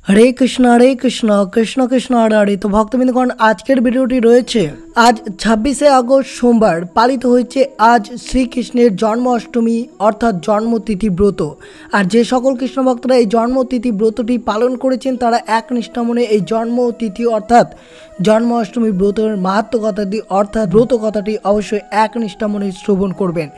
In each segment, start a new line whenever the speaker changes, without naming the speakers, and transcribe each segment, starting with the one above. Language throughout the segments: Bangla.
हरे कृष्ण कृष्ण कृष्ण हरे हरे। तो भक्तबिंदगण आजकेर भिडियोटी रयेछे आज 26 আগস্ট सोमवार पालित হয়েছে आज श्रीकृष्णेर जन्माष्टमी अर्थात जन्मतिथि व्रत। और जे सकल कृष्ण भक्तरा এই जन्मतिथि व्रतटी पालन करेছেন तारा एकनिष्ठा मने এই जन्मतिथि अर्थात जन्माष्टमी व्रतेर माहात्म्य कथाटी अर्थात व्रत कथाटी अवश्य एकनिष्ठा मने श्रवण करबेन।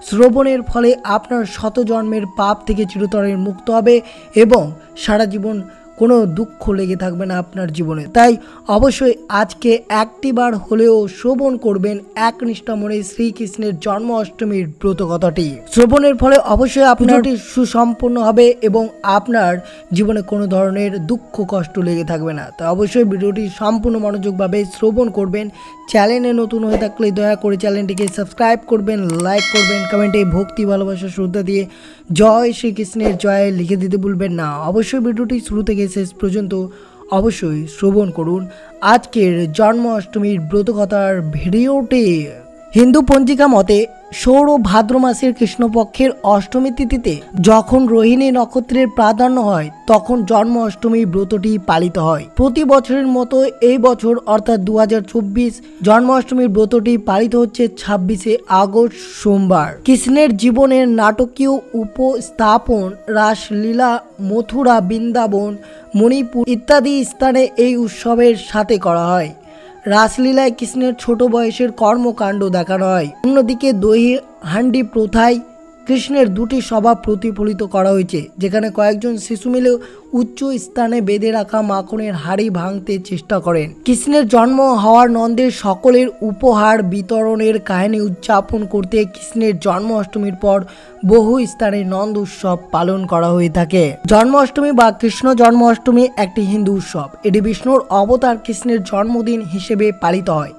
श्रवणेर फले आपनार शत जन्मेर पाप थेके चिरतरे मुक्त हबे एबं सारा जीवन কোনো দুঃখ লেগে থাকবে না আপনার জীবনে। তাই অবশ্যই আজকে একটি বার হলেও শ্রবণ করবেন একনিষ্ঠ মনে শ্রীকৃষ্ণের জন্মাষ্টমীর ব্রত কথাটি। শ্রবণের ফলে অবশ্যই আপনারটি সুসম্পন্ন হবে এবং আপনার জীবনে কোনো ধরনের দুঃখ কষ্ট লেগে থাকবে না। তাই অবশ্যই ভিডিওটি সম্পূর্ণ মনোযোগভাবে শ্রবণ করবেন। চ্যানেলে নতুন হয়ে থাকলে দয়া করে চ্যানেলটিকে সাবস্ক্রাইব করবেন, লাইক করবেন, কমেন্টে ভক্তি ভালোবাসা শ্রদ্ধা দিয়ে জয় শ্রীকৃষ্ণের জয় লিখে দিতে ভুলবেন না। অবশ্যই ভিডিওটি শুরু থেকে শেষ পর্যন্ত অবশ্যই শ্রবণ করুন আজকের জন্মাষ্টমীর ব্রতকথার ভিডিওটি। হিন্দু পঞ্জিকা মতে সৌর ভাদ্র মাসের কৃষ্ণপক্ষের অষ্টমী তিথিতে যখন রোহিণী নক্ষত্রের প্রাধান্য হয় তখন জন্মাষ্টমী ব্রতটি পালিত হয়। প্রতি বছরের মতো এই বছর অর্থাৎ 2024 জন্মাষ্টমীর ব্রতটি পালিত হচ্ছে 26 আগস্ট সোমবার। কৃষ্ণের জীবনের নাটকীয় উপস্থাপন রাসলীলা মথুরা, বৃন্দাবন, মণিপুর ইত্যাদি স্থানে এই উৎসবের সাথে করা হয়। রাসলীলায় কৃষ্ণের ছোট বয়সের কর্মকাণ্ড দেখানো হয়। অন্যদিকে দই হান্ডি প্রথায় কৃষ্ণের দুটি স্বভাব প্রতিফলিত করা হয়েছে, যেখানে কয়েকজন শিশু মিলে উচ্চ স্থানে বেঁধে রাখা মাখনের হাড়ি ভাঙতে চেষ্টা করেন। কৃষ্ণের জন্ম হওয়ার নন্দের সকলের উপহার বিতরণের কাহিনী উদযাপন করতে কৃষ্ণের জন্মাষ্টমীর পর বহু স্থানে নন্দ উৎসব পালন করা হয়ে থাকে। জন্মাষ্টমী বা কৃষ্ণ জন্মাষ্টমী একটি হিন্দু উৎসব। এটি বিষ্ণুর অবতার কৃষ্ণের জন্মদিন হিসেবে পালিত হয়।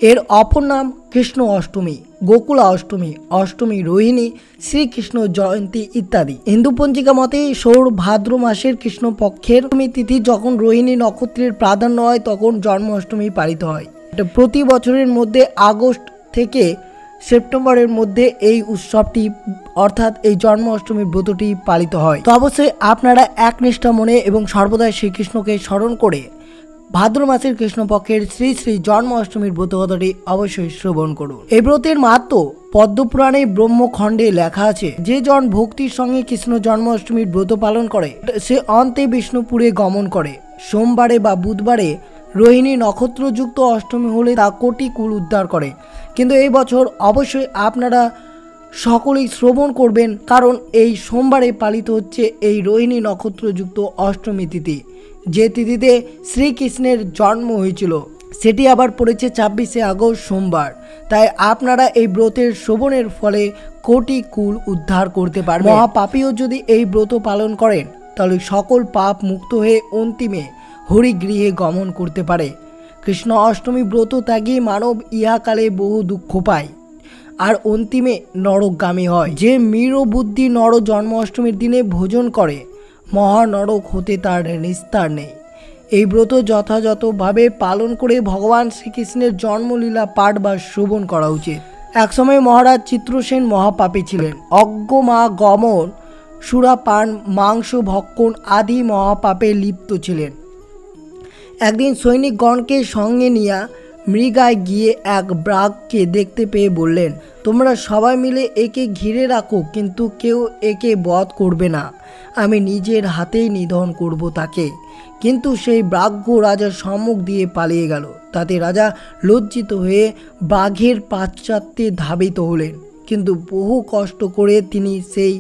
এর অপর নাম কৃষ্ণ অষ্টমী, গোকুলা অষ্টমী, অষ্টমী রোহিণী, শ্রীকৃষ্ণ জয়ন্তী ইত্যাদি। হিন্দু পঞ্জিকা মতে সৌর ভাদ্র মাসের কৃষ্ণ পক্ষের অষ্টমী তিথি যখন রোহিণী নক্ষত্রের প্রাধান্য হয় তখন জন্মাষ্টমী পালিত হয়। এটা প্রতি বছরের মধ্যে আগস্ট থেকে সেপ্টেম্বরের মধ্যে এই উৎসবটি অর্থাৎ এই জন্মাষ্টমীর ব্রতটি পালিত হয়। তো অবশ্যই আপনারা একনিষ্ঠ মনে এবং সর্বদাই শ্রীকৃষ্ণকে স্মরণ করে ভাদ্র মাসের কৃষ্ণপক্ষের শ্রী শ্রী জন্মাষ্টমীর ব্রত কথাটি অবশ্যই শ্রবণ করুন। এই ব্রতের মাহাত্ম্য পদ্মপুরাণে ব্রহ্মখণ্ডে লেখা আছে, যে জন ভক্তির সঙ্গে কৃষ্ণ জন্মাষ্টমীর ব্রত পালন করে সে অন্তে বিষ্ণুপুরে গমন করে। সোমবারে বা বুধবারে রোহিণী নক্ষত্রযুক্ত অষ্টমী হলে তা কোটি কুল উদ্ধার করে। কিন্তু এই বছর অবশ্যই আপনারা সকলেই শ্রবণ করবেন, কারণ এই সোমবারে পালিত হচ্ছে এই রোহিণী নক্ষত্রযুক্ত অষ্টমী তিথি, যে তিথিতে শ্রীকৃষ্ণের জন্ম হয়েছিল সেটি আবার পড়েছে 26 আগস্ট সোমবার। তাই আপনারা এই ব্রতের শ্রবণের ফলে কোটি কুল উদ্ধার করতে পারবেন। মহাপাপীও যদি এই ব্রত পালন করেন তাহলে সকল পাপ মুক্ত হয়ে অন্তিমে হরিগৃহে গমন করতে পারে। কৃষ্ণ অষ্টমী ব্রত ত্যাগী মানব ইহাকালে বহু দুঃখ পায় আর অন্তিমে নরকগামী হয়। যে মীর বুদ্ধি নর জন্মাষ্টমীর দিনে ভোজন করে মহানরক হতে তার নিস্তার নেই। এই ব্রত যথাযথভাবে পালন করে ভগবান শ্রীকৃষ্ণের জন্মলীলা পাঠ বা শ্রবণ করা উচিত। একসময় মহারাজ চিত্রসেন মহাপাপী ছিলেন। অজ্ঞমা গমন, সুরাপান, মাংস ভক্ষণ আদি মহাপাপে লিপ্ত ছিলেন। একদিন সৈনিকগণকে সঙ্গে নিয়ে মৃগায় গিয়ে এক বাঘকে দেখতে পেয়ে বললেন, তোমরা সবাই মিলে একে ঘিরে রাখো, কিন্তু কেউ একে বধ করবে না, আমি নিজের হাতেই নিধন করব তাকে। কিন্তু সেই ব্রাহ্য রাজার সম্মুখ দিয়ে পালিয়ে গেল। তাতে রাজা লজ্জিত হয়ে বাঘের পাশ্চাত্যে ধাবিত হলেন, কিন্তু বহু কষ্ট করে তিনি সেই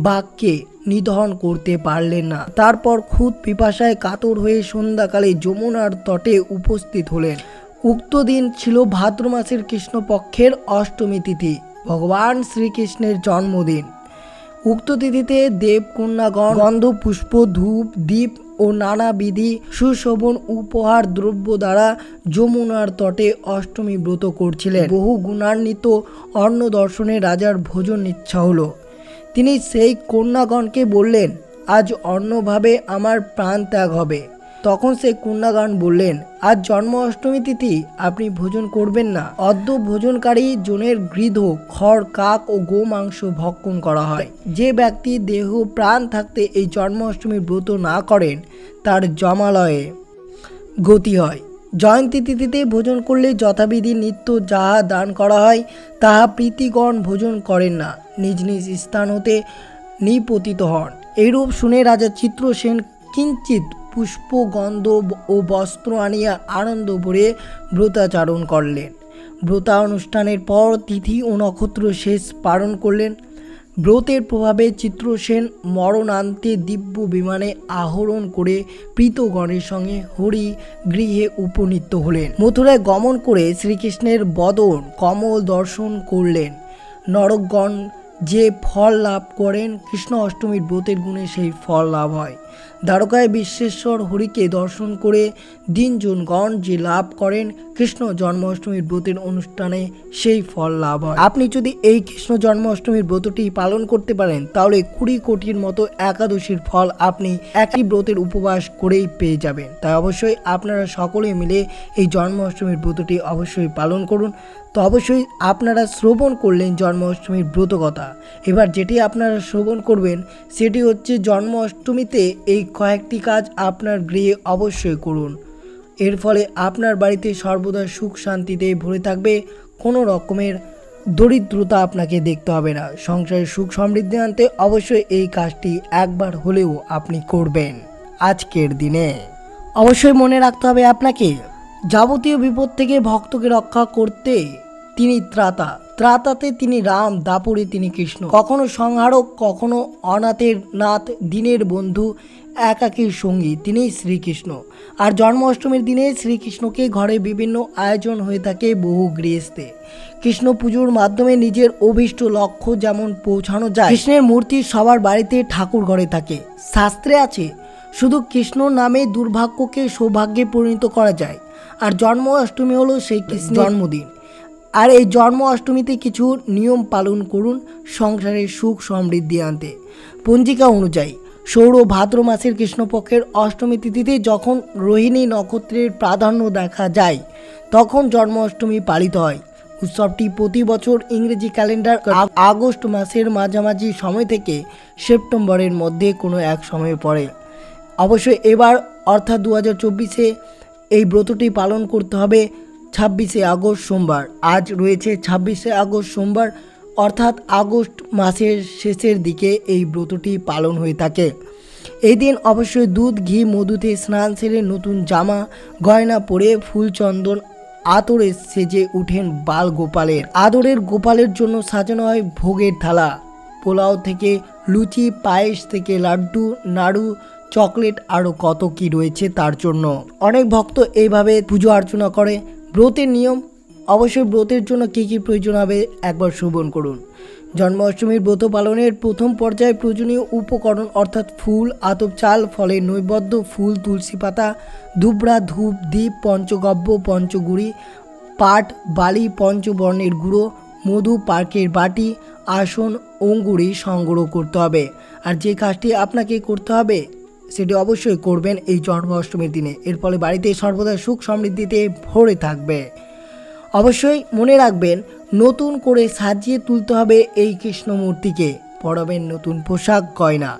বাঘকে নিধন করতে পারলেন না। তারপর খুদ পিপাসায় কাতর হয়ে সন্ধ্যাকালে যমুনার তটে উপস্থিত হলেন। উক্ত দিন ছিল ভাদ্র মাসের কৃষ্ণপক্ষের অষ্টমী তিথি, ভগবান শ্রীকৃষ্ণের জন্মদিন। উক্ত তিথিতে দেবকন্যাগণ গন্ধ পুষ্প ধূপ দীপ ও নানাবিধি সুশোভন উপহার দ্রব্য দ্বারা যমুনার তটে অষ্টমী ব্রত করছিলেন। বহু গুণান্বিত অন্ন দর্শনে রাজার ভোজন ইচ্ছা হলো। তিনি সেই কন্যাগণকে বললেন, আজ অন্নভাবে আমার প্রাণ ত্যাগ হবে। তখন সে কন্যাগণ বললেন, আজ জন্মাষ্টমী তিথি, আপনি ভোজন করবেন না। অদ্য ভোজনকারী জনের গৃধ, খড়, কাক ও গো মাংস ভক্ষণ করা হয়। যে ব্যক্তি দেহ প্রাণ থাকতে এই জন্মাষ্টমীর ব্রত না করেন তার যমালয়ে গতি হয়। জয়ন্তী তিথিতে ভোজন করলে যথাবিধি নিত্য যাহা দান করা হয় তাহা প্রীতিগণ ভোজন করেন না, নিজ নিজ স্থান হতে নিপতিত হন। এইরূপ শুনে রাজা চিত্রসেন কিঞ্চিত পুষ্প, গন্ধ ও বস্ত্র আনিয়া আনন্দ ভরে ব্রতাচরণ করলেন। ব্রতা অনুষ্ঠানের পর তিথি ও নক্ষত্র শেষ পালন করলেন। ব্রতের প্রভাবে চিত্রসেন মরণান্তে দিব্য বিমানে আরোহণ করে প্রীতগণের সঙ্গে হরি গৃহে উপনীত হলেন। মথুরায় গমন করে শ্রীকৃষ্ণের বদন কমল দর্শন করলেন। নরকগণ যে ফল লাভ করেন, কৃষ্ণ অষ্টমীর ব্রতের গুণে সেই ফল লাভ হয়। দ্বারকায় বিশ্বেশ্বর হরিকে দর্শন করে দিনজনগণ যে লাভ করেন, কৃষ্ণ জন্মাষ্টমীর ব্রতের অনুষ্ঠানে সেই ফল লাভ হয়। আপনি যদি এই কৃষ্ণ জন্মাষ্টমীর ব্রতটি পালন করতে পারেন তাহলে 20 কোটির মতো একাদশীর ফল আপনি একই ব্রতের উপবাস করেই পেয়ে যাবেন। তাই অবশ্যই আপনারা সকলে মিলে এই জন্মাষ্টমীর ব্রতটি অবশ্যই পালন করুন। তো অবশ্যই আপনারা শ্রবণ করলেন জন্মাষ্টমীর ব্রত কথা। এবার যেটি আপনারা শ্রবণ করবেন সেটি হচ্ছে জন্মাষ্টমীতে এই কয়েকটি কাজ আপনার গৃহে অবশ্যই করুন। এর ফলে আপনার বাড়িতে সর্বদা সুখ শান্তিতে ভরে থাকবে, কোনো রকমের দরিদ্রতা আপনাকে দেখতে হবে না। সংসারে সুখ সমৃদ্ধি আনতে অবশ্যই এই কাজটি একবার হলেও আপনি করবেন আজকের দিনে। অবশ্যই মনে রাখতে হবে আপনাকে, যাবতীয় বিপদ থেকে ভক্তকে রক্ষা করতে তিনি ত্রাতা, ত্রাতাতে তিনি রাম, দাপুরে তিনি কৃষ্ণ। কখনো সংহারক, কখনো অনাথের নাথ, দিনের বন্ধু, একাকীর সঙ্গী তিনি শ্রীকৃষ্ণ। আর জন্মাষ্টমীর দিনে শ্রীকৃষ্ণকে ঘরে বিভিন্ন আয়োজন হয়ে থাকে বহু গৃহস্থে। কৃষ্ণ পুজোর মাধ্যমে নিজের অভীষ্ট লক্ষ্য যেমন পৌঁছানো যায়, কৃষ্ণের মূর্তি সবার বাড়িতে ঠাকুর ঘরে থাকে। শাস্ত্রে আছে শুধু কৃষ্ণ নামে দুর্ভাগ্যকে সৌভাগ্যে পরিণত করা যায়। আর জন্মাষ্টমী হলো সেই কৃষ্ণের জন্মদিন। আর এই জন্মাষ্টমীতে কিছু নিয়ম পালন করুন সংসারে সুখ সমৃদ্ধি আনতে। পঞ্জিকা অনুযায়ী সৌর ভাদ্র মাসের কৃষ্ণপক্ষের অষ্টমী তিথিতে যখন রোহিণী নক্ষত্রের প্রাধান্য দেখা যায় তখন জন্মাষ্টমী পালিত হয়। উৎসবটি প্রতি বছর ইংরেজি ক্যালেন্ডার আগস্ট মাসের মাঝামাঝি সময় থেকে সেপ্টেম্বরের মধ্যে কোনো এক সময়ে পড়ে। অবশ্যই এবার অর্থাৎ 2024-এ এই ব্রতটি পালন করতে হবে 26শে আগস্ট সোমবার। আজ রয়েছে 26শে আগস্ট সোমবার, অর্থাৎ আগস্ট মাসের শেষের দিকে এই ব্রতটি পালন হয়ে থাকে। এই দিন অবশ্যই দুধ, ঘি, মধুতে স্নান সেরে নতুন জামা গয়না পরে ফুল, চন্দন, আতরে সেজে উঠেন বাল গোপালের। আদরের গোপালের জন্য সাজানো হয় ভোগের থালা। পোলাও থেকে লুচি, পায়েস থেকে লাড্ডু, নাড়ু, চকলেট আরও কত কি রয়েছে তার জন্য। অনেক ভক্ত এইভাবে পুজো অর্চনা করে। ব্রতের নিয়ম, অবশ্যই ব্রতের জন্য কী কী প্রয়োজন হবে একবার শ্রবণ করুন। জন্মাষ্টমীর ব্রত পালনের প্রথম পর্যায়ে প্রয়োজনীয় উপকরণ অর্থাৎ ফুল, আতপ চাল, ফলের নৈবেদ্য, ফুল, তুলসী পাতা, ধুবড়া, ধূপ, দ্বীপ, পঞ্চগব্য, পঞ্চগুড়ি, পাট, বালি, পঞ্চবর্ণের গুঁড়ো, মধু, পার্কের বাটি, আসন, অঙ্গুরি সংগ্রহ করতে হবে। আর যে কাজটি আপনাকে করতে হবে সেটি অবশ্যই করবেন এই জন্মাষ্টমীর দিনে। এর ফলে বাড়িতে সর্বদা সুখ সমৃদ্ধিতে ভরে থাকবে। অবশ্যই মনে রাখবেন, নতুন করে সাজিয়ে তুলতে হবে এই কৃষ্ণ মূর্তিকে। পরাবেন নতুন পোশাক, গয়না।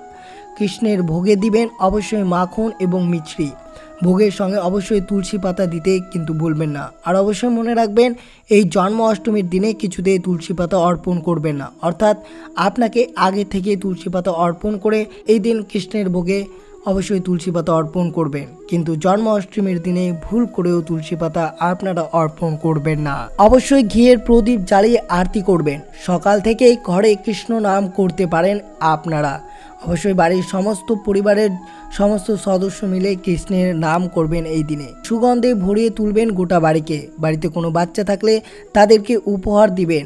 কৃষ্ণের ভোগে দিবেন অবশ্যই মাখন এবং মিছরি। ভোগের সঙ্গে অবশ্যই তুলসী পাতা দিতে কিন্তু ভুলবেন না। আর অবশ্যই মনে রাখবেন, এই জন্মাষ্টমীর দিনে কিছুতে তুলসী পাতা অর্পণ করবেন না, অর্থাৎ আপনাকে আগে থেকে তুলসী পাতা অর্পণ করে এই দিন কৃষ্ণের ভোগে অবশ্যই তুলসী পাতা অর্পণ করবেন। কিন্তু জন্মাষ্টমীর দিনে ভুল করেও তুলসী পাতা আপনারা অর্পণ করবেন না। অবশ্যই ঘিয়ের প্রদীপ জ্বালিয়ে আরতি করবেন। সকাল থেকেই ঘরে কৃষ্ণ নাম করতে পারেন আপনারা। অবশ্যই বাড়ির সমস্ত পরিবারের সমস্ত সদস্য মিলে কৃষ্ণের নাম করবেন এই দিনে। সুগন্ধে ভরিয়ে তুলবেন গোটা বাড়িকে। বাড়িতে কোনো বাচ্চা থাকলে তাদেরকে উপহার দিবেন।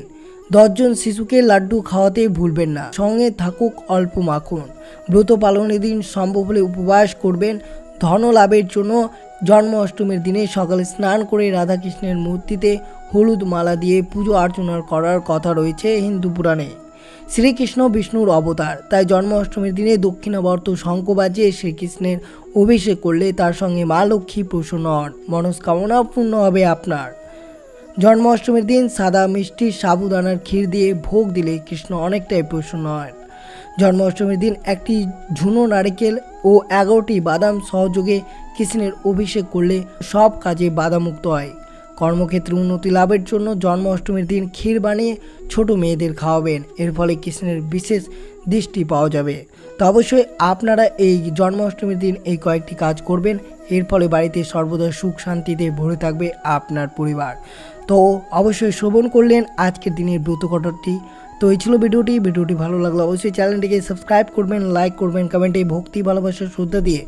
10 জন শিশুকে লাড্ডু খাওয়াতে ভুলবেন না, সঙ্গে থাকুক অল্প মাখন। ব্রত পালনের দিন সম্ভব হলে উপবাস করবেন। ধন লাভের জন্য জন্মাষ্টমীর দিনে সকালে স্নান করে রাধাকৃষ্ণের মূর্তিতে হলুদ মালা দিয়ে পুজো অর্চনা করার কথা রয়েছে হিন্দু পুরাণে। শ্রীকৃষ্ণ বিষ্ণুর অবতার, তাই জন্মাষ্টমীর দিনে দক্ষিণাবর্ত শঙ্খ বাজিয়ে শ্রীকৃষ্ণের অভিষেক করলে তার সঙ্গে মা লক্ষ্মী প্রসন্ন হন, মনস্কামনা পূর্ণ হবে আপনার। জন্মাষ্টমীর দিন সাদা মিষ্টি সাবুদানার ক্ষীর দিয়ে ভোগ দিলে কৃষ্ণ অনেকটাই প্রসন্ন হয়। জন্মাষ্টমীর দিন একটি ঝুনো নারকেল ও 11টি বাদাম সহযোগে কৃষ্ণের অভিষেক করলে সব কাজে বাধামুক্ত হয়। কর্মক্ষেত্রে উন্নতি লাভের জন্য জন্মাষ্টমীর দিন ক্ষীর বানিয়ে ছোট মেয়েদের খাওয়াবেন, এর ফলে কৃষ্ণের বিশেষ দৃষ্টি পাওয়া যাবে। তো অবশ্যই আপনারা এই জন্মাষ্টমীর দিন এই কয়েকটি কাজ করবেন, এর ফলে বাড়িতে সর্বদা সুখ শান্তিতে ভরে থাকবে আপনার পরিবার। তো অবশ্যই শ্রবণ করলেন আজকের দিনের ব্রত কথাটি। তো এই ছিল ভিডিওটি ভালো লাগলো অবশ্যই চ্যানেলটিকে সাবস্ক্রাইব করবেন, লাইক করবেন, কমেন্টে ভক্তি ভালোবাসা শ্রদ্ধা দিয়ে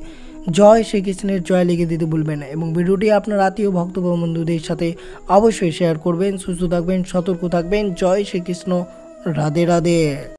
জয় শ্রীকৃষ্ণের জয় লিখে দিতে ভুলবেন না, এবং ভিডিওটি আপনার আত্মীয় ভক্ত বা বন্ধুদের সাথে অবশ্যই শেয়ার করবেন। সুস্থ থাকবেন, সতর্ক থাকবেন। জয় শ্রীকৃষ্ণ, রাধে রাধে।